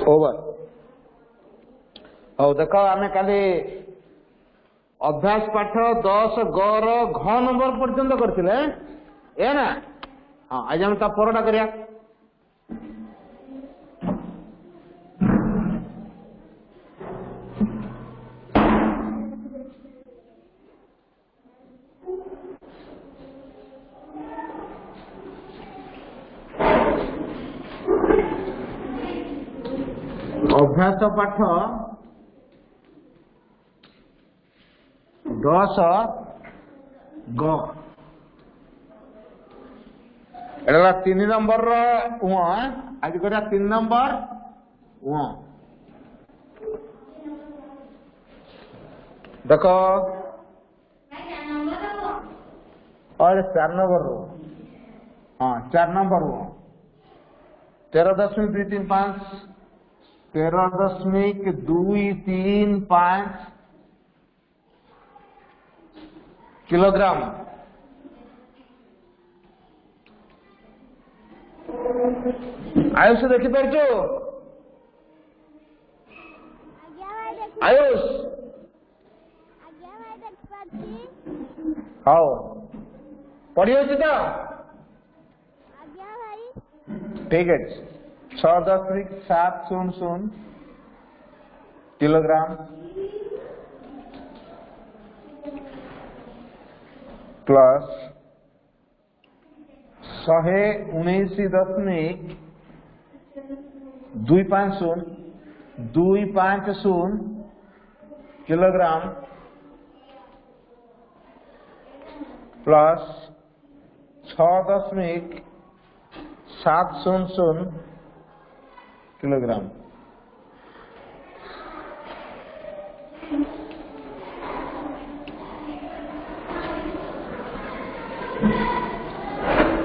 Over हौ देख आम काली अभ्यास पाठ 10 ग र घ नंबर पर्यंत करथिले ए ना हाँ आज हम ता परटा करिया अभ्यास पाठ 10 ग एडला 3 नंबर आज करिया 3 नंबर देखो और 4 नंबर हाँ 4 नंबर 13.235 13.235 किलोग्राम आयुष देखी पार्छ आयुष हाँ पढ़ी तो ठीक है 6.700 kilogram plus 119.250 kilogram plus 6.700 kilogram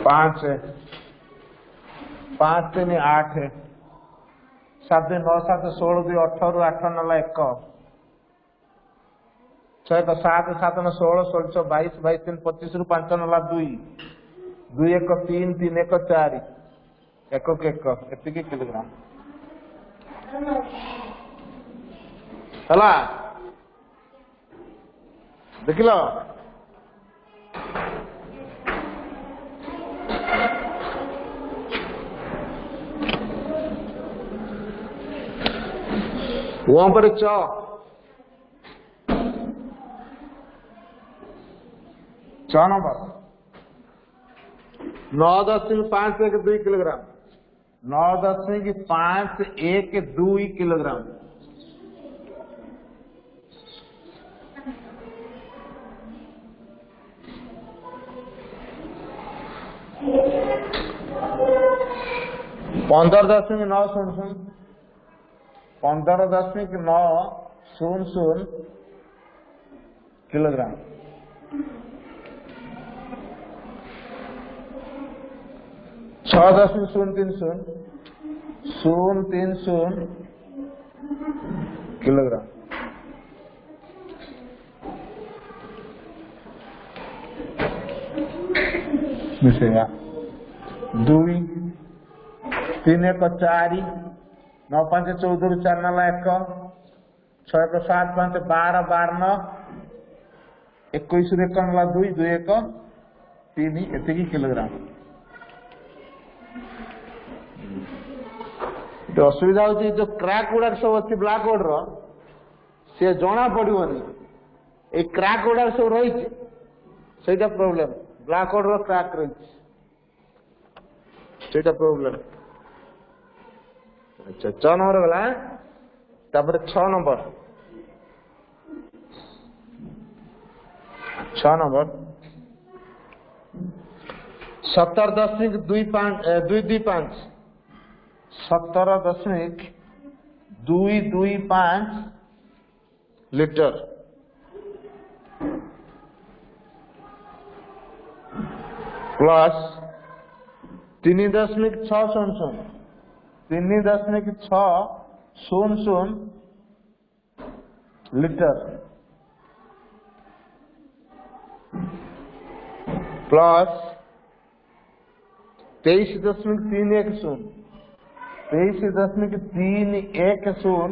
5 है 5 3 8 है 7 9 7 16 2 18 8 9 1 6 7 7 9 16 16 22 22 3 25 रु 5 9 2 2 1 3 3 1 4 1 एति किलोग्राम हला देखिलो वहां पर 6 नंबर 9.512 किलोग्राम 9.512 किलोग्राम पंदर 15.900 किलोग्राम 6.030 किलोग्राम मिसेगा 2 3 1 4 9 5 14 4 9 1 6 1 7 5 12 12 9 21 1 9 2 2 1 3 एति किलोग्राम तो असुविधा होती जो क्रैक गुड़ा सब अच्छी ब्लैक बोर्ड सी जना पड़ोनी ये क्रैक गुड़ा सब रही से प्रोब्लेम ब्लैक बोर्ड क्रैक रही प्रोब्लेम अच्छा 6 नंबर गला 6 number 17.225 17.225 litre plus 3.600 litre plus 23.310 23.310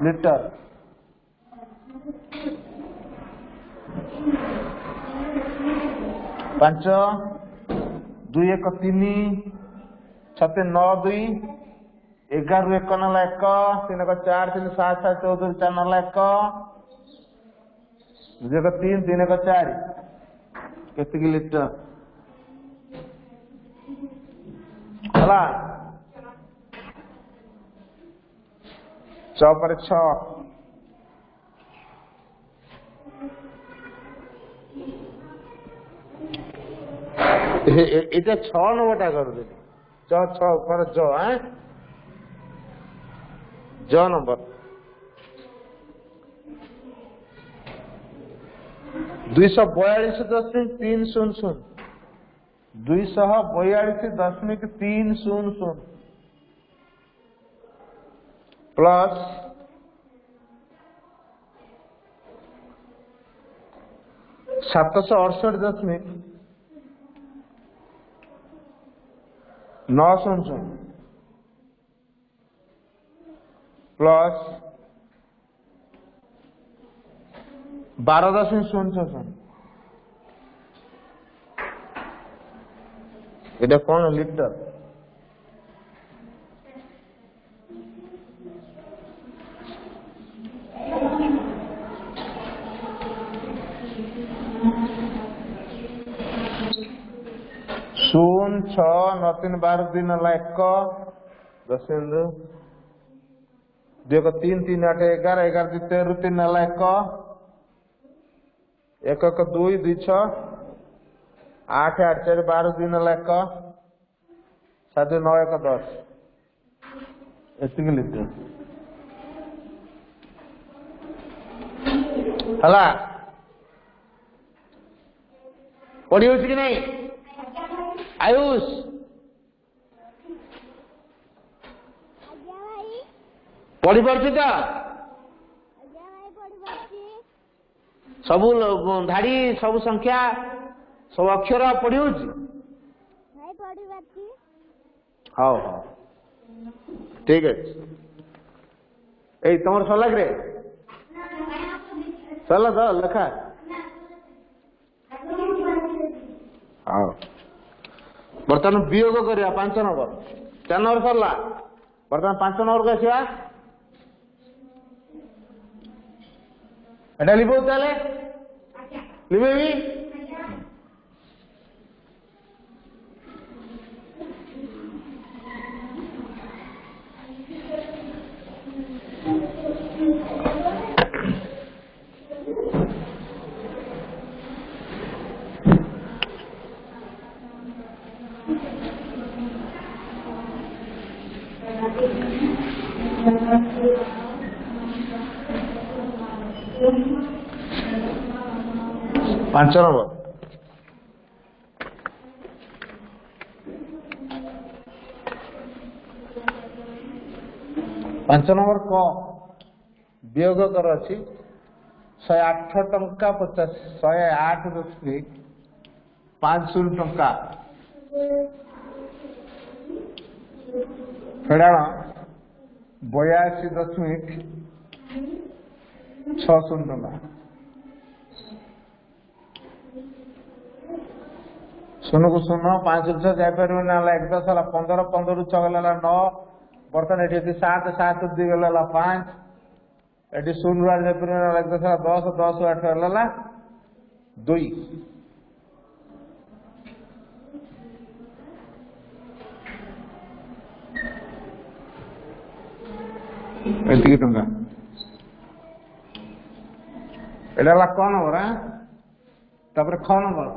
litre. 5 2 1 3 7 9 2 11 1 ନହେଲା 1 3 1 4 3 7 7 14 4 ନହେଲା 1 2 1 3 3 1 4 କେତିକି ଲିଟର ହେଲା 6 ପରେ 6 এটা 6 নম্বরটা করদেলি জ 6 পর জ জ নম্বর 242.300 242.300 प्लस 768.900 प्लस 12.00 এটা কোন লিটার शून्य 6 9 3 12 3 1 10 2 3 3 8 11 11 2 13 3 1 1 1 2 2 6 8 8 4 12 3 1 7 9 1 10 ଏତିକି ଲିଟର ହେଲା ପଢି ହଉଛି କି ନାହିଁ आयुष पढ़ी पार्छ तो सबू धाड़ी सबू संख्या सब अक्षर पढ़ी हो हाँ हाँ ठीक है तुम सरला कि सरला तो लेखा हाँ बर्तमान वियोग करिया 5 नंबर 4 नंबर सरला बर्तमान 5 नंबर को आसिया एटा लिबो ताले लिबेबी पांच नंबर क वियोग कर अच्छी 108 टंका 50 108.50 टंका फेड़ाण 82.60 टंका शून्य को शून्य 5 जापर ना 1 10 है 15 15 6 गला 9 बर्तमान ये 7 7 2 गला 5 ये शून्य जापर 1 10 है 10 10 8 गला 2 एतिकी टंका एटा क नंबर तापर ख नंबर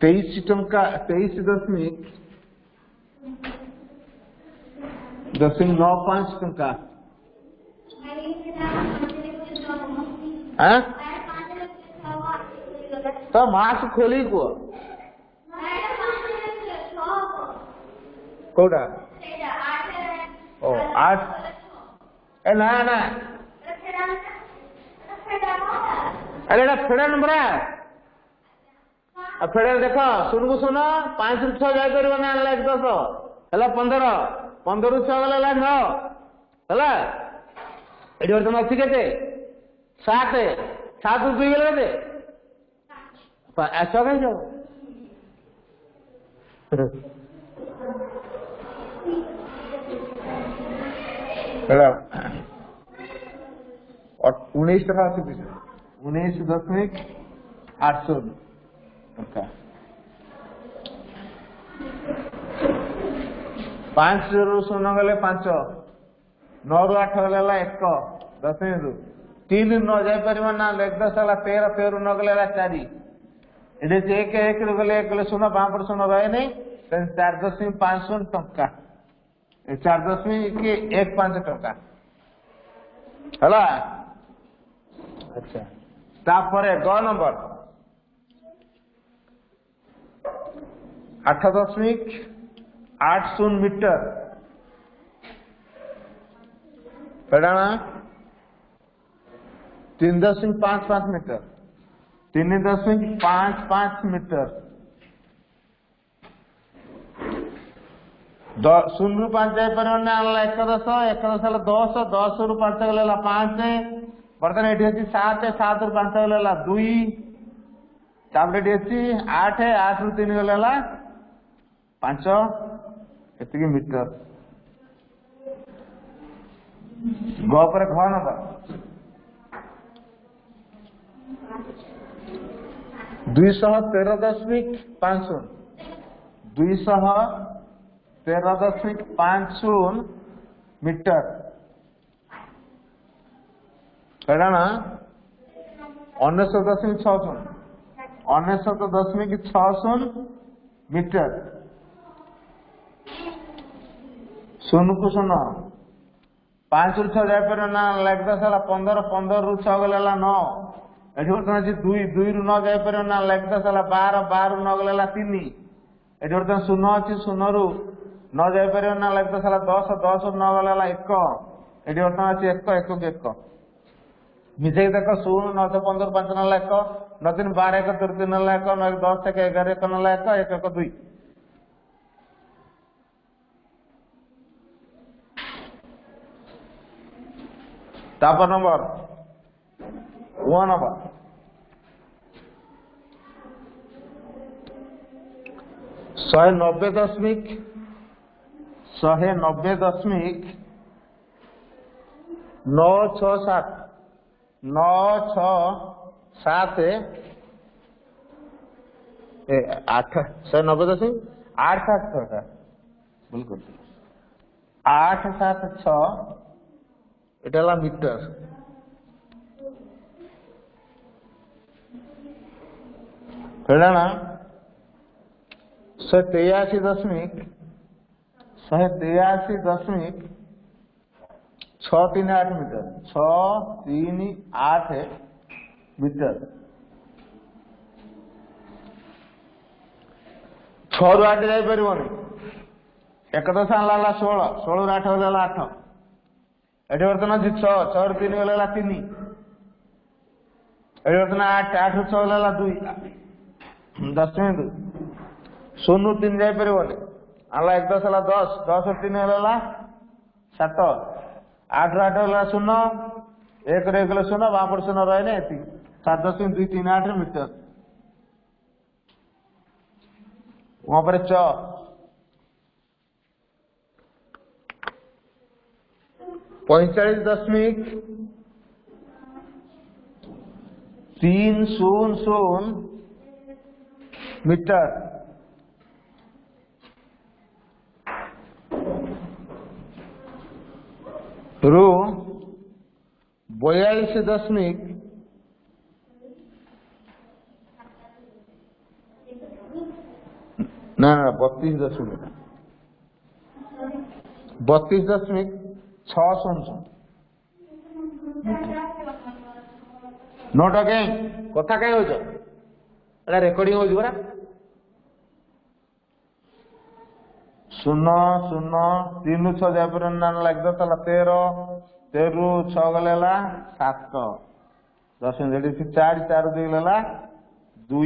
23 टंका 23.95 टंका तो मास खोली को कोड़ा ओ 8 ए ना ना अरे एटा फेड़ा नंबर फेड़े देख शून को शून 5 रु 6 जापर ना 1 10 है 15 15 रु 6 गला 9 है ये बर्तमान अच्छी के 7 7 रु 2 गले ऐसा कहीं जाओ और 19 टका अच्छी 19.800 टका 5 रु 0 गले 5 9 रु 8 गले 1 10 रु 3 रु 9 जापर ना 1 10 है 13 13 रु 9 गले 4 ये 1 रु गले 1 गले 0 5 शून्य रहे नहीं 4.50 टका 4.15 टका है अच्छा तापरे ग नंबर 8.80 मीटर पेड़ाना 3.55 मीटर 3.55 मीटर 0 रु 5 जापर ना 1 10 1 10 10 10 रु 5 गले 5 बर्तमान ये अच्छी 7 7 रु 5 गले 2 तापर ये अच्छी 8 8 रु 3 गले 5 ये मीटर गपर घ नंबर 213.50 213.50 मीटर ना 19.60 मीटर 0 को 0 5 रु 6 जापर ना 1 10 है 15 15 रु 6 गले 9 ये बर्तमान 2 रु 9 जापर ना 1 10 है 12 12 रु 9 गले 3 ये बर्तमान 0 अच्छी 0 रु 9 जापर ना 1 10 है 10 10 रु 9 गले 1 ये बर्तमान अच्छी 1 1 1 मिसे देख 0 9 15 5 ना 1 9 3 12 1 3 3 ना 1 9 10 1 11 1 ना 1 1 1 2 तापर नंबर 1 नंबर 190.967 967 8 190.876 बिल्कुल 876 এটা मीटर ना 183.638 मीटर 638 मीटर 6 रु 8 जापर 1 10 आला 16 16 रु 8 गला 8 ये बर्तमान 6 6 रु 3 गला 3 ये बर्तमान 8 8 रु 6 गला 2 10 2 0 3 जापर आला 1 10 है 10 10 रु 3 गला 7 8 रु 8 गला 0 1 रु 1 गला 0 बापर 0 रहे ना 7.238 मीटर वहां पर 45.300 मीटर रु 42 ना 32.600 नोट कहीं कथा कहीं हो रेकर्डिंग हो 0 0 3 रु 6 जापर ना 1 10 13 13 रु 6 गले 7 10 4 4 2 गला 2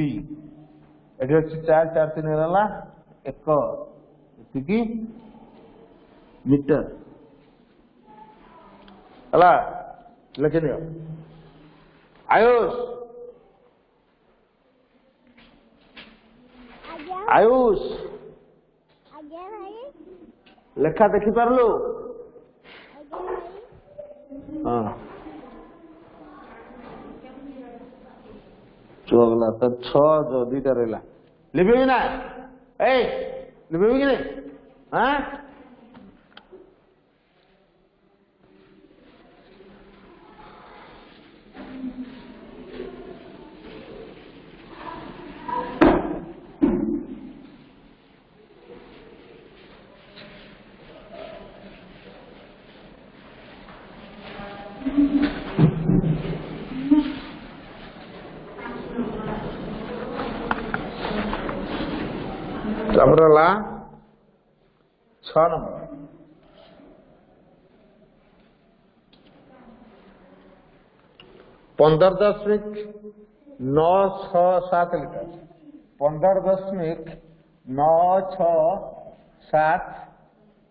ये ये अच्छी 4 4 3 रहा 1 एतिकी मीटर हला लिखि दियो आयुष आयुष लेखा देखि पारलु हाँ चुगला तो 6 जो 2टा रहला लिबेबी ना ए लिबेबी कि नहीं हाँ ला 6 number 15.967 litre 15.967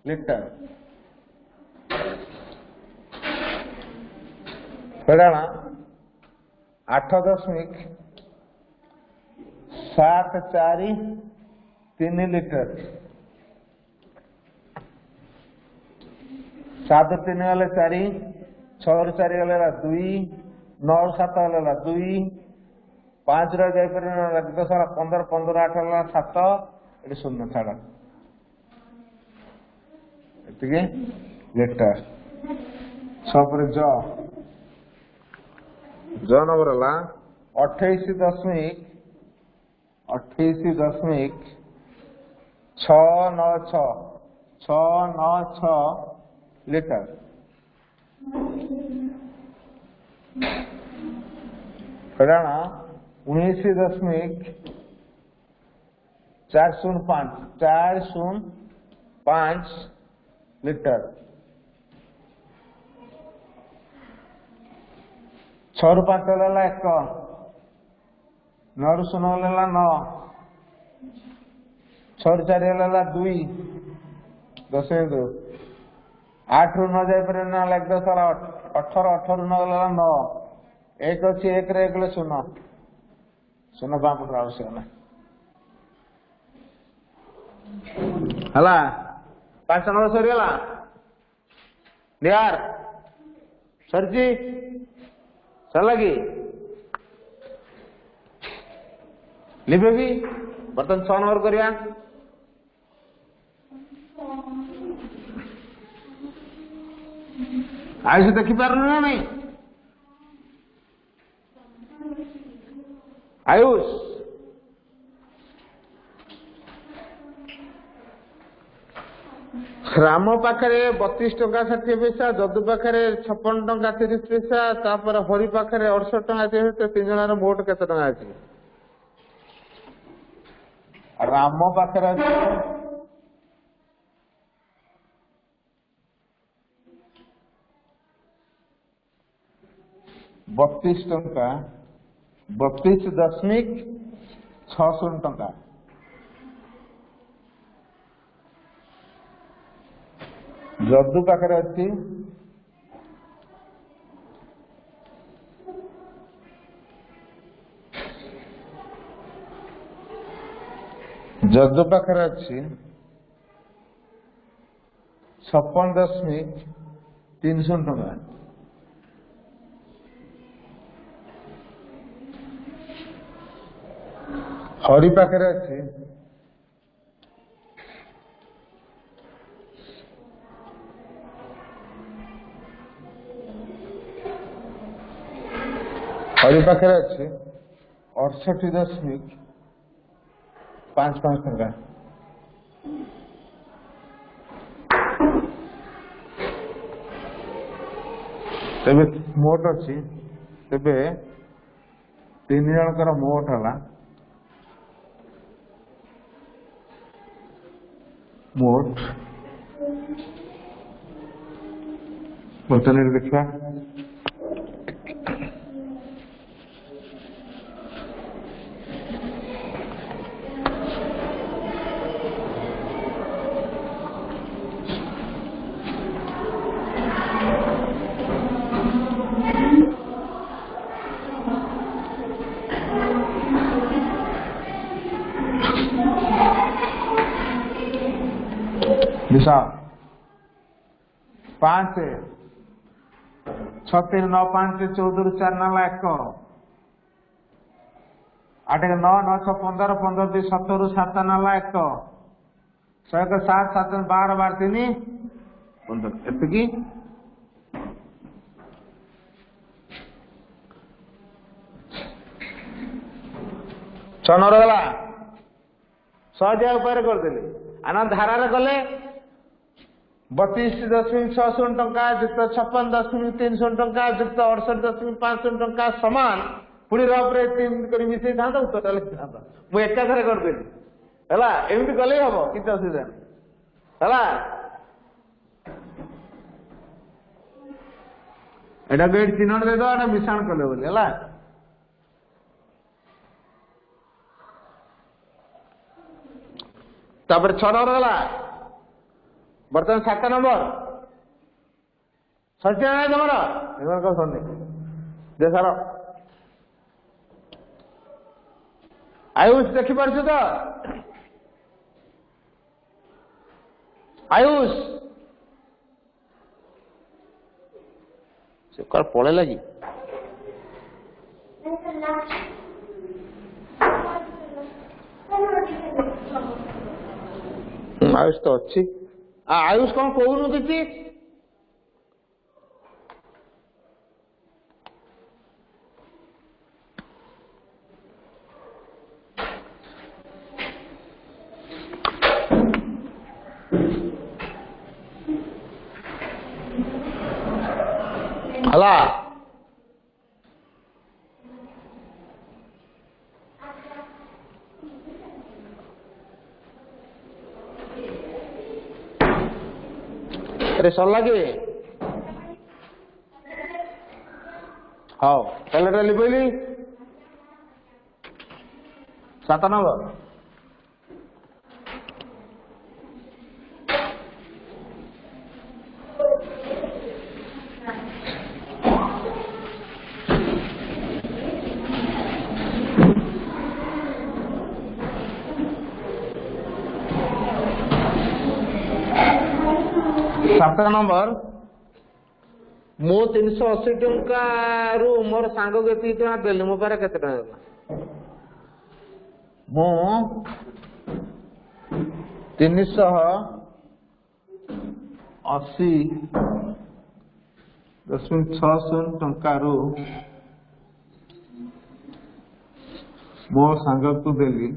litre Haryana 8.743 litre 7 3 गले 4 6 4 गले 2 9 7 गले 2 5 रे जाई पर 10 15 15 8 गला 7 एटी शून्य छाड़ा एतिके लीटर सब रे ज नंबर ला 28.696 लीटर हरियाणा 19.405 लीटर 6 ରୁ 5 ହେଲା 1 9 ରୁ 0 ହେଲା 9 6 ରୁ 4 ହେଲା 2 10 2 8 ରୁ 9 ଯାଇ ପରେ ନା ଲାଗ 10 ହେଲା 18 18 ରୁ 9 ହେଲା 9 1 ଅଛି 1 ରେ 1 ଗଲେ 0 0 ବାପଟ आवश्यक ना हला 5 नंबर सरी गला यार सरजी चल लगी लिबे भी बर्तन 6 नंबर करिया आयुष देखी पार ना नहीं आयुष राम पाखरे 32 टंका 60 पैसा जदू पाखरे 56 टंका 30 पैसा तापर हरि पाखरे 68 टंका 30 पैसा 3 जणार मोट केते टंका अछि राम पाखरे 32 टंका 32.6 टंका जदू पाखरे अच्छी जदू पाखरे अच्छी 56.3 टंका हरि पाखरे अच्छी हरि पाखरे अच्छे 68.55 टंका तेबे मोट अच्छी तेबे 3 जनकर मोट हला मोट बर्तन देखा मिसा 5 6 3 9 5 14 4 नाला 1 8 9 9 6 15 15 2 17 7 नाला 1 100 7 7 12 12 3 15 एतिकी छनर गला 100 ऊपर करदेली आना धारा गले 32.60 टंका युक्त 56.300 टंका युक्त 68.500 टंका समान पुणी रफ्रे 3 कर मिसई था उत्तर लिखि था मु एकाथरे करदेली हैला एमती गले हबो किछ असुविधा हैला एटा गेट चिन्हट दे दो एटा मिश्रण कले बोली हैला तापर 6 नंबर गला बर्तमान 7 नंबर सच्चा है तुम्हारा इधर का सुनने दे सारा आयुष देखी पारछु तो आयुष से कर पळे लागी आयुष तो अच्छी आयुष कौन कहूनु किसी हला अरे सरला कि हाँ कैलेंडर लिखली 7 नंबर नंबर मो 380 टंका रु मोर सांग केती टका देली मो पारे केते टका मो 380.60 टंका रु मो सांग को देली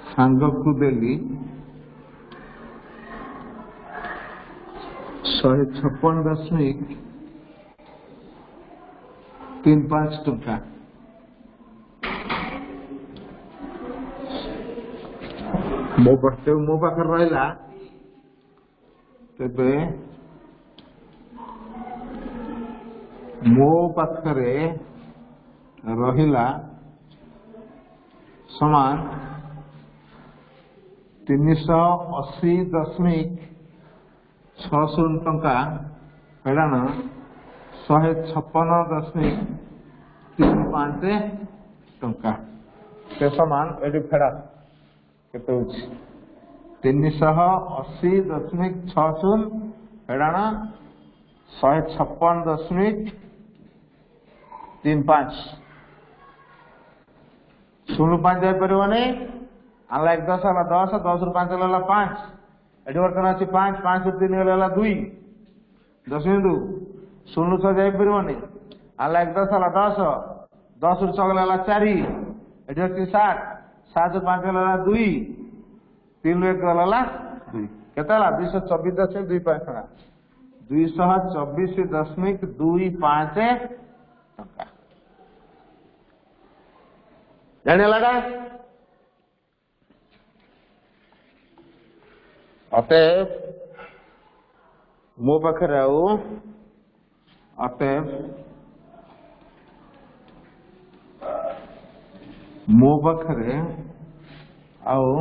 सांग को देली 156.35 टंका मो पाखे रहा तेबे मो पाखरे रहिला समान 380.60 टंका फेड़ाण 156.35 टंका के समान एटी फेड़ा केते होछि 380.60 फेड़ाण 156.35 शून्य 5 जाई परबने आला 1 10 आला 10 10 रु 5 आला 5 एटी वर्तमान अछि 5 5 रु 3 आला 2 10 बिंदु 0 6 जाई परबने आला 1 10 आला 10 10 रु 6 आला 4 एटी अछि 7 7 रु 5 आला 2 3 रु 1 आला 2 केते आला 224.25 टका 224.25 टका जानेलाडा अतएव मो पाखे अतएव मो पाखे आओ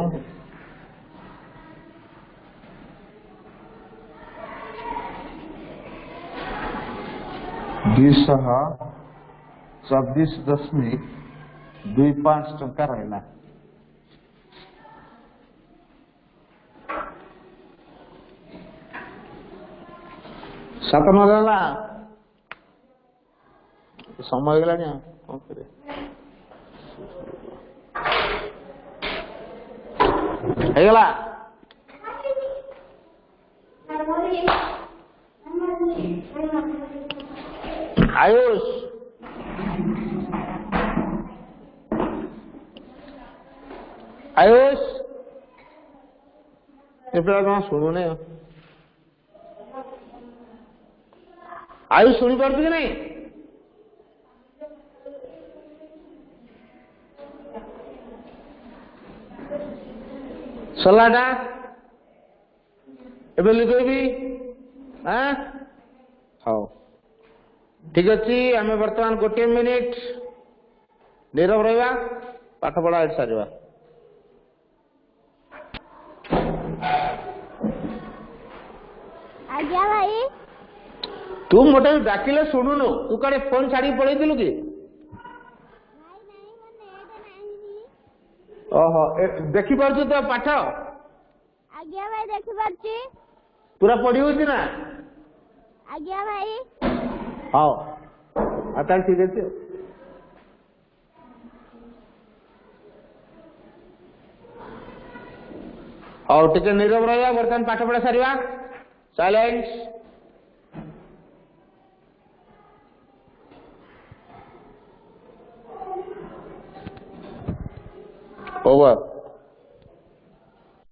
224.25 टंका रहा 7 ନହେଲା ସମୟ ହେଇଗଲାଣି ଆଉ କଣ କରିବା। ହେଇଗଲା आयुष आयुष ये पिला कौन शुणुने आयुष शुणी पार्छ कि नहीं सलाटा एबे लिखबी हाँ हाँ ठीक अच्छे आम बर्तमान 1 मिनिट नीरव रहा पाठ पढ़ा सारा आज्ञा भाई तू मोटे डाकिले शुणुनु तू कड़े फोन छाड़ी पड़े कि ओहो देखी पार्छ तो पाठ आज्ञा भाई देखि पारछि पूरा पढ़ी होती ना आज्ञा भाई हाँ आता ठीक अच्छे और टिके नीरव रहा बर्तमान पाठ पढ़ा सारा साइलेंस ओवर